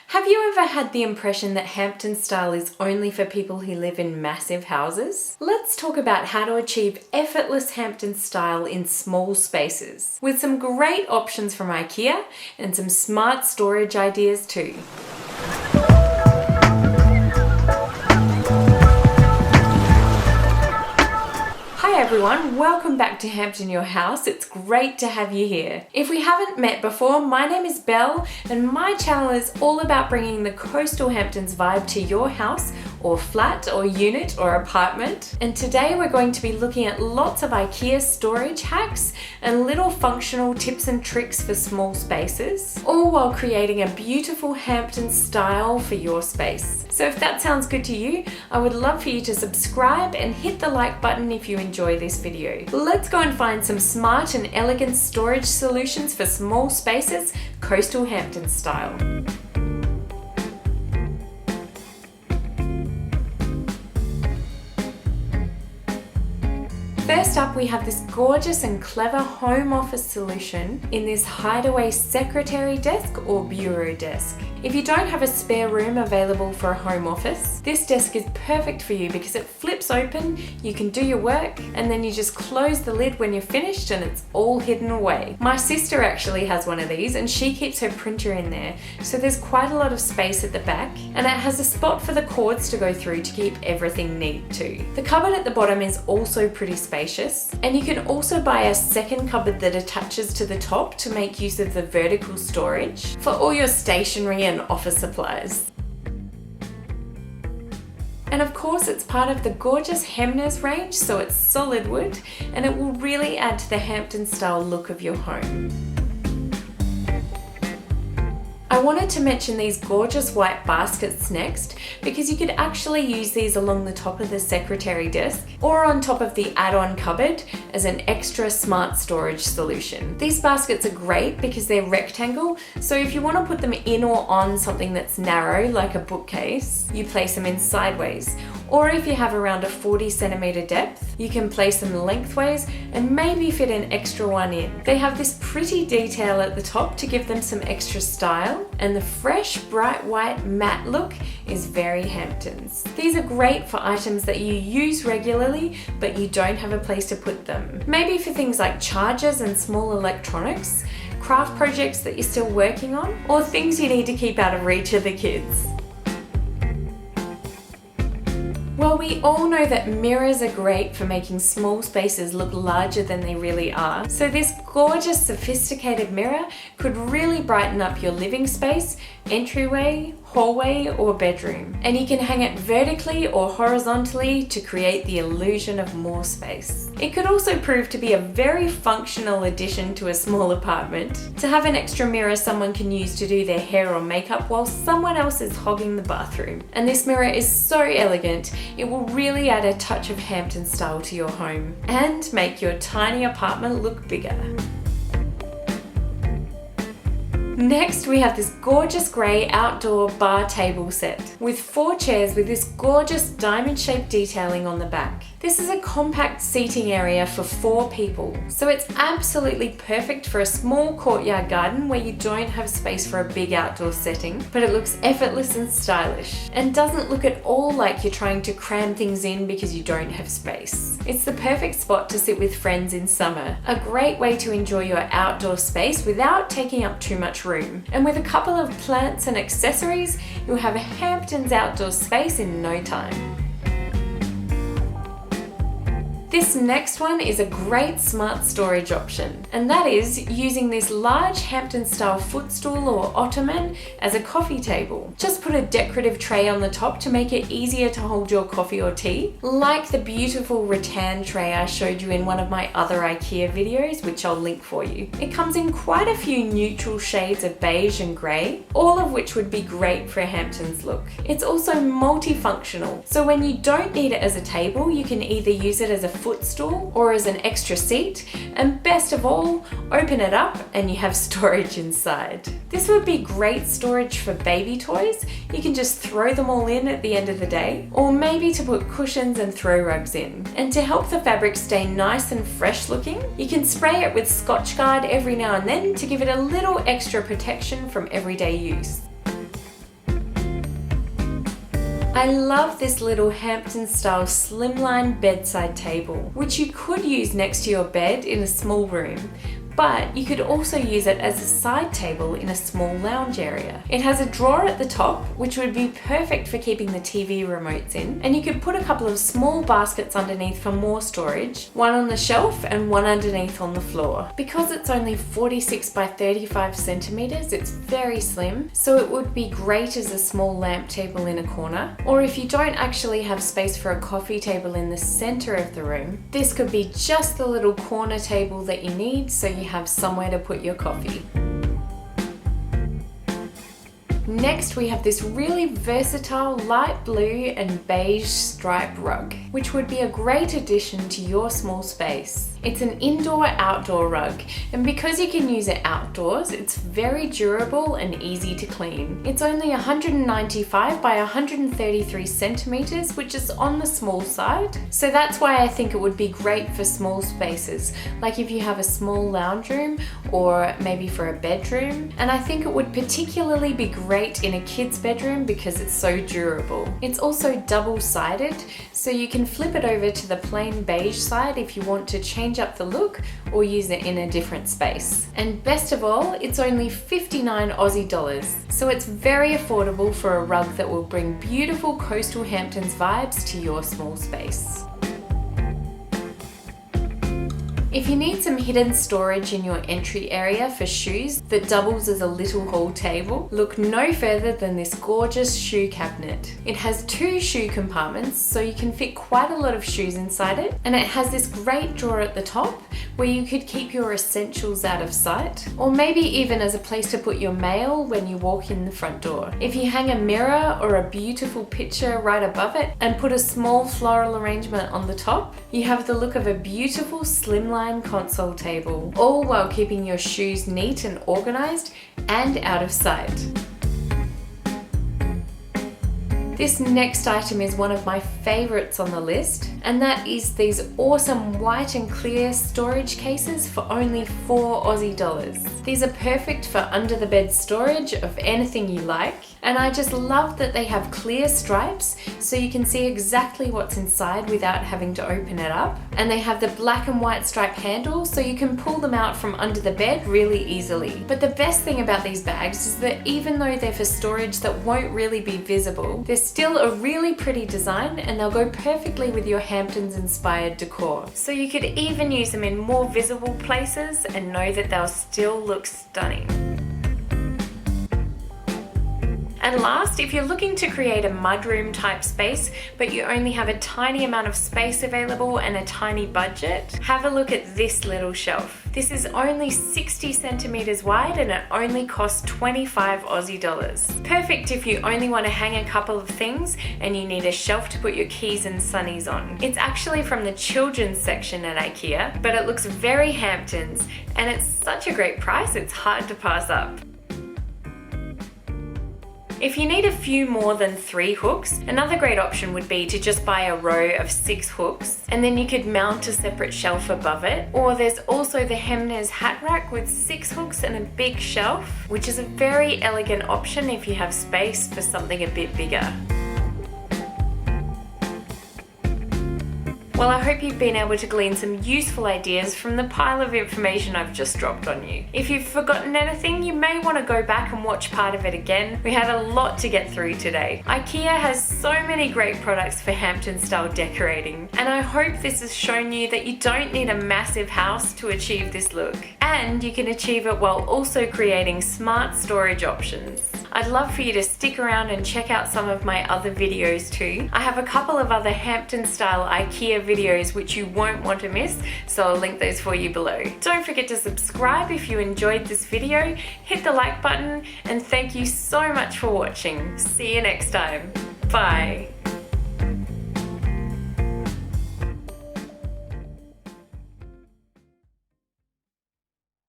Have you ever had the impression that Hamptons Style is only for people who live in massive houses? Let's talk about how to achieve effortless Hamptons Style in small spaces, with some great options from IKEA and some smart storage ideas too. Hi everyone, welcome back to Hampton Your House. It's great to have you here. If we haven't met before, my name is Belle and my channel is all about bringing the coastal Hamptons vibe to your house or flat or unit or apartment. And today we're going to be looking at lots of IKEA storage hacks and little functional tips and tricks for small spaces, all while creating a beautiful Hamptons style for your space. So if that sounds good to you, I would love for you to subscribe and hit the like button if you enjoy this video. Let's go and find some smart and elegant storage solutions for small spaces, coastal Hamptons style. First up, we have this gorgeous and clever home office solution in this hideaway secretary desk or bureau desk. If you don't have a spare room available for a home office, this desk is perfect for you because it flips open, you can do your work, and then you just close the lid when you're finished and it's all hidden away. My sister actually has one of these and she keeps her printer in there, so there's quite a lot of space at the back, and it has a spot for the cords to go through to keep everything neat too. The cupboard at the bottom is also pretty spacious, and you can also buy a second cupboard that attaches to the top to make use of the vertical storage for all your stationery and office supplies. And of course, it's part of the gorgeous Hemners range, so it's solid wood and it will really add to the Hamptons style look of your home. I wanted to mention these gorgeous white baskets next because you could actually use these along the top of the secretary desk or on top of the add-on cupboard as an extra smart storage solution. These baskets are great because they're rectangle, so if you want to put them in or on something that's narrow like a bookcase, you place them in sideways. Or if you have around a 40 centimeter depth, you can place them lengthways and maybe fit an extra one in. They have this pretty detail at the top to give them some extra style, and the fresh, bright white matte look is very Hamptons. These are great for items that you use regularly, but you don't have a place to put them. Maybe for things like chargers and small electronics, craft projects that you're still working on, or things you need to keep out of reach of the kids. Well, we all know that mirrors are great for making small spaces look larger than they really are. So this gorgeous, sophisticated mirror could really brighten up your living space, entryway, hallway, or bedroom. And you can hang it vertically or horizontally to create the illusion of more space. It could also prove to be a very functional addition to a small apartment, to have an extra mirror someone can use to do their hair or makeup while someone else is hogging the bathroom. And this mirror is so elegant, it will really add a touch of Hamptons style to your home and make your tiny apartment look bigger. Next, we have this gorgeous grey outdoor bar table set with 4 chairs with this gorgeous diamond-shaped detailing on the back. This is a compact seating area for 4 people, so it's absolutely perfect for a small courtyard garden where you don't have space for a big outdoor setting, but it looks effortless and stylish and doesn't look at all like you're trying to cram things in because you don't have space. It's the perfect spot to sit with friends in summer, a great way to enjoy your outdoor space without taking up too much room. And with a couple of plants and accessories, you'll have a Hamptons outdoor space in no time. This next one is a great smart storage option, and that is using this large Hamptons style footstool or ottoman as a coffee table. Just put a decorative tray on the top to make it easier to hold your coffee or tea, like the beautiful rattan tray I showed you in one of my other IKEA videos, which I'll link for you. It comes in quite a few neutral shades of beige and grey, all of which would be great for a Hamptons look. It's also multifunctional, so when you don't need it as a table, you can either use it as a footstool or as an extra seat, and best of all, open it up and you have storage inside. This would be great storage for baby toys. You can just throw them all in at the end of the day, or maybe to put cushions and throw rugs in. And to help the fabric stay nice and fresh looking, you can spray it with Scotchgard every now and then to give it a little extra protection from everyday use. I love this little Hamptons Style slimline bedside table, which you could use next to your bed in a small room. But you could also use it as a side table in a small lounge area. It has a drawer at the top, which would be perfect for keeping the TV remotes in, and you could put a couple of small baskets underneath for more storage, one on the shelf and one underneath on the floor. Because it's only 46 by 35 centimeters, it's very slim, so it would be great as a small lamp table in a corner. Or if you don't actually have space for a coffee table in the center of the room, this could be just the little corner table that you need so you have somewhere to put your coffee. Next, we have this really versatile light blue and beige striped rug, which would be a great addition to your small space. It's an indoor-outdoor rug, and because you can use it outdoors, it's very durable and easy to clean. It's only 195 by 133 centimeters, which is on the small side. So that's why I think it would be great for small spaces, like if you have a small lounge room or maybe for a bedroom. And I think it would particularly be great in a kid's bedroom because it's so durable. It's also double-sided, so you can flip it over to the plain beige side if you want to change up the look or use it in a different space. And best of all, it's only 59 Aussie dollars, so it's very affordable for a rug that will bring beautiful coastal Hamptons vibes to your small space. If you need some hidden storage in your entry area for shoes that doubles as a little hall table, look no further than this gorgeous shoe cabinet. It has 2 shoe compartments, so you can fit quite a lot of shoes inside it, and it has this great drawer at the top where you could keep your essentials out of sight, or maybe even as a place to put your mail when you walk in the front door. If you hang a mirror or a beautiful picture right above it and put a small floral arrangement on the top, you have the look of a beautiful slimline console table, all while keeping your shoes neat and organized and out of sight. This next item is one of my favorites on the list, and that is these awesome white and clear storage cases for only 4 Aussie dollars. These are perfect for under the bed storage of anything you like, and I just love that they have clear stripes so you can see exactly what's inside without having to open it up. And they have the black and white stripe handle so you can pull them out from under the bed really easily. But the best thing about these bags is that even though they're for storage that won't really be visible, they're still a really pretty design and they'll go perfectly with your Hamptons inspired decor. So you could even use them in more visible places and know that they'll still look stunning. And last, if you're looking to create a mudroom type space, but you only have a tiny amount of space available and a tiny budget, have a look at this little shelf. This is only 60 centimeters wide and it only costs 25 Aussie dollars. Perfect if you only want to hang a couple of things and you need a shelf to put your keys and sunnies on. It's actually from the children's section at IKEA, but it looks very Hamptons and it's such a great price, it's hard to pass up. If you need a few more than 3 hooks, another great option would be to just buy a row of 6 hooks and then you could mount a separate shelf above it. Or there's also the Hemnes hat rack with 6 hooks and a big shelf, which is a very elegant option if you have space for something a bit bigger. Well, I hope you've been able to glean some useful ideas from the pile of information I've just dropped on you. If you've forgotten anything, you may want to go back and watch part of it again. We had a lot to get through today. IKEA has so many great products for Hampton style decorating, and I hope this has shown you that you don't need a massive house to achieve this look, and you can achieve it while also creating smart storage options. I'd love for you to stick around and check out some of my other videos too. I have a couple of other Hampton style IKEA videos which you won't want to miss, so I'll link those for you below. Don't forget to subscribe if you enjoyed this video, hit the like button, and thank you so much for watching. See you next time. Bye.